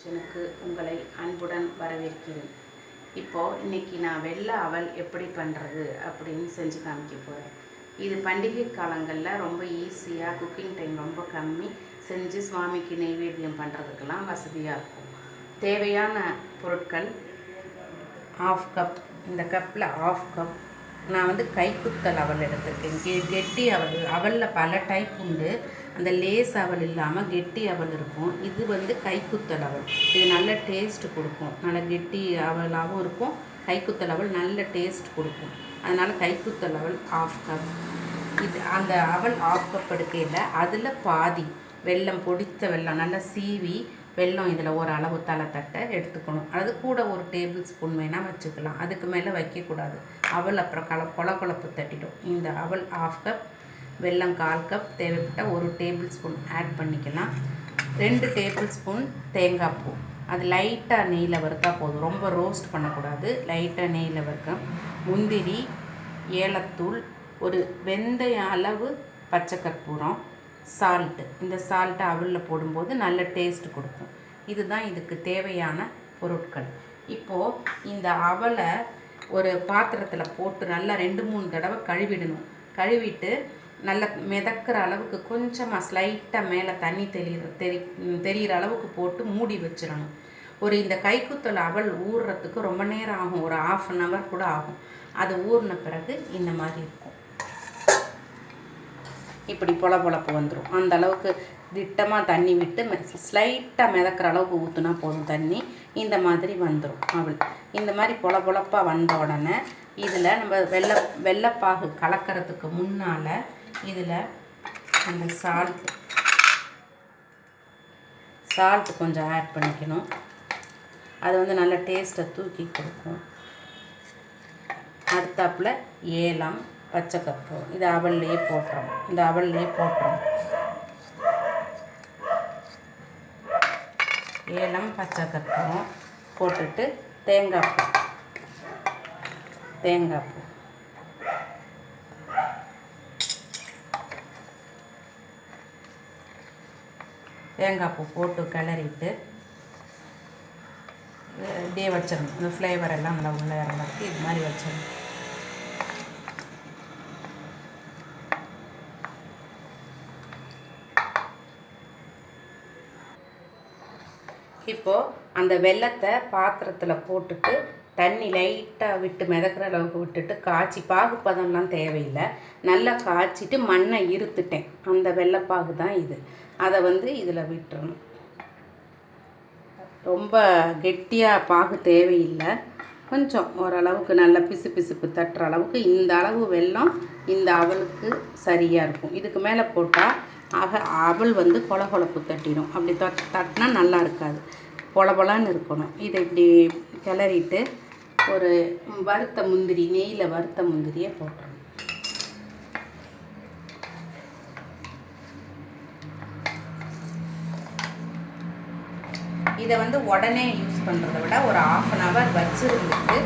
எனக்கு உங்களை அன்புடன் வரவேற்கிறேன். இன்னைக்கு நான் வெள்ளை அவல் எப்படி பண்ணுறது அப்படின்னு செஞ்சு காமிக்க போகிறேன். இது பண்டிகை காலங்களில் ரொம்ப ஈஸியாக, குக்கிங் டைம் ரொம்ப கம்மி, செஞ்சு சுவாமிக்கு நெய்வேத்தியம் பண்ணுறதுக்கெல்லாம் வசதியாக இருக்கும். தேவையான பொருட்கள்: 1/2 கப். இந்த கப்பில் 1/2 கப் நான் கைக்குத்தல் அவல் எடுத்துருக்கேன். கெட்டி அவலில் பல டைப் உண்டு. அந்த லேஸ் அவல் இல்லாமல் கெட்டி அவல் இருக்கும். இது கைக்குத்தல் அவல். இது நல்ல டேஸ்ட் கொடுக்கும். நல்ல கெட்டி அவலாகவும் இருக்கும். கைக்குத்தல் அவல் நல்ல டேஸ்ட் கொடுக்கும். அதனால் கைக்குத்தல் அவல் 1/2 கப். இது அந்த அவல் 1/2 கப் எடுக்கையில் அதில் பாதி வெல்லம், பொடித்த வெல்லம் நல்லா சீவி வெல்லம் இதில் ஒரு அளவு தட்டை எடுத்துக்கணும். அது கூட 1 டேபிள் ஸ்பூன் வேணால் வச்சுக்கலாம். அதுக்கு மேலே வைக்கக்கூடாது. அவல் அப்புறம் கொழப்பு தட்டிடும். இந்த அவல் 1/2 கப், வெல்லம் 1/4 கப், தேவைப்பட்ட 1 டேபிள் ஸ்பூன் ஆட் பண்ணிக்கலாம். 2 டேபிள் ஸ்பூன் தேங்காய் பூ. அது லைட்டாக நெய்யில் வறுத்தா போதும். ரொம்ப ரோஸ்ட் பண்ணக்கூடாது. லைட்டாக நெய்யில் வறுக்க. முந்திரி, ஏலத்தூள், ஒரு வெந்தய அளவு பச்சை கற்பூரம், சால்ட்டு. இந்த சால்ட்டை அவலில் போடும்போது நல்ல டேஸ்ட் கொடுக்கும். இதுதான் இதுக்கு தேவையான பொருட்கள். இப்போது இந்த அவலை ஒரு பாத்திரத்தில் போட்டு நல்லா 2-3 தடவை கழுவிடணும். கழுவிட்டு நல்லா மிதக்கிற அளவுக்கு கொஞ்சமாக ஸ்லைட்டாக மேலே தண்ணி தெரிகிற அளவுக்கு போட்டு மூடி வச்சிடணும். இந்த கைக்குத்தல் அவல் ஊறுறதுக்கு ரொம்ப நேரம் ஆகும். ஒரு 1/2 hour கூட ஆகும். அது ஊறின பிறகு இந்த மாதிரி இருக்கும். இப்படி பொழப்பு வந்துடும். அந்த அளவுக்கு திட்டமாக தண்ணி விட்டு ஸ்லைட்டாக மிதக்கிற அளவுக்கு ஊற்றுனா போதும் தண்ணி. இந்த மாதிரி வந்துடும் அவள். இந்த மாதிரி பொழப்பாக வந்த உடனே இதில் நம்ம வெள்ளைப்பாகு கலக்கிறதுக்கு முன்னால் இதில் அந்த சால்ட்டு கொஞ்சம் ஆட் பண்ணிக்கணும். அது நல்ல டேஸ்ட்டை தூக்கி கொடுக்கும். அடுத்தாப்பில் ஏலம், பச்சை கற்பூரம். இது அவல்லையே போட்டுறோம். ஏலம், பச்சை கற்பூரம் போட்டுட்டு தேங்காய் பூ போட்டு கிளறிட்டு இப்படியே வச்சிடணும். இந்த ஃப்ளேவர் எல்லாம் நல்லா உள்ளே இறங்கிறதுக்கு இது மாதிரி வச்சிடணும். இப்போது அந்த வெல்லத்தை பாத்திரத்தில் போட்டுட்டு தண்ணி லைட்டாக விட்டு மிதக்கிற அளவுக்கு விட்டுட்டு காய்ச்சி, பாகுப்பதம்லாம் தேவையில்லை, நல்லா காய்ச்சிட்டு மண்ணை இருத்துட்டேன். அந்த வெள்ளைப்பாகு தான் இது. அதை இதில் விட்டுறணும். ரொம்ப கெட்டியாக பாகு தேவையில்லை. கொஞ்சம் ஓரளவுக்கு நல்ல பிசுப்பு தட்டுற அளவுக்கு இந்த அளவு வெல்லம் இந்த அவலுக்கு சரியாக இருக்கும். இதுக்கு மேலே போட்டால் அவல் கொழப்பு தட்டிடும். அப்படி தட்டினா நல்லா இருக்காது. பொலன்னு இருக்கணும். இதை இப்படி கிளறிட்டு ஒரு வறுத்த முந்திரி, நெய்யில் வறுத்த முந்திரியை போட்டுறணும். இதை உடனே யூஸ் பண்ணுறதை விட ஒரு 1/2 hour வச்சுருந்துட்டு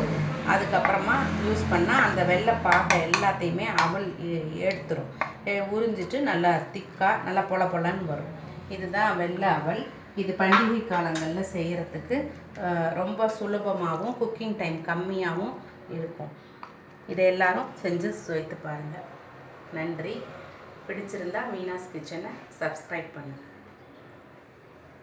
அதுக்கப்புறமா யூஸ் பண்ணால் அந்த வெள்ளைப்பாகை எல்லாத்தையுமே அவல் எடுத்துரும். உறிஞ்சிட்டு நல்லா திக்காக நல்லா பொலன்னு வரும். இதுதான் வெள்ளை அவல். இது பண்டிகை காலங்களில் செய்கிறதுக்கு ரொம்ப சுலபமாகவும், குக்கிங் டைம் கம்மியாகவும் இருக்கும். இதை எல்லாரும் செஞ்சு சுவைத்து பாருங்கள். நன்றி. பிடிச்சிருந்தா மீனாஸ் கிச்சனை சப்ஸ்கிரைப் பண்ணுங்கள்.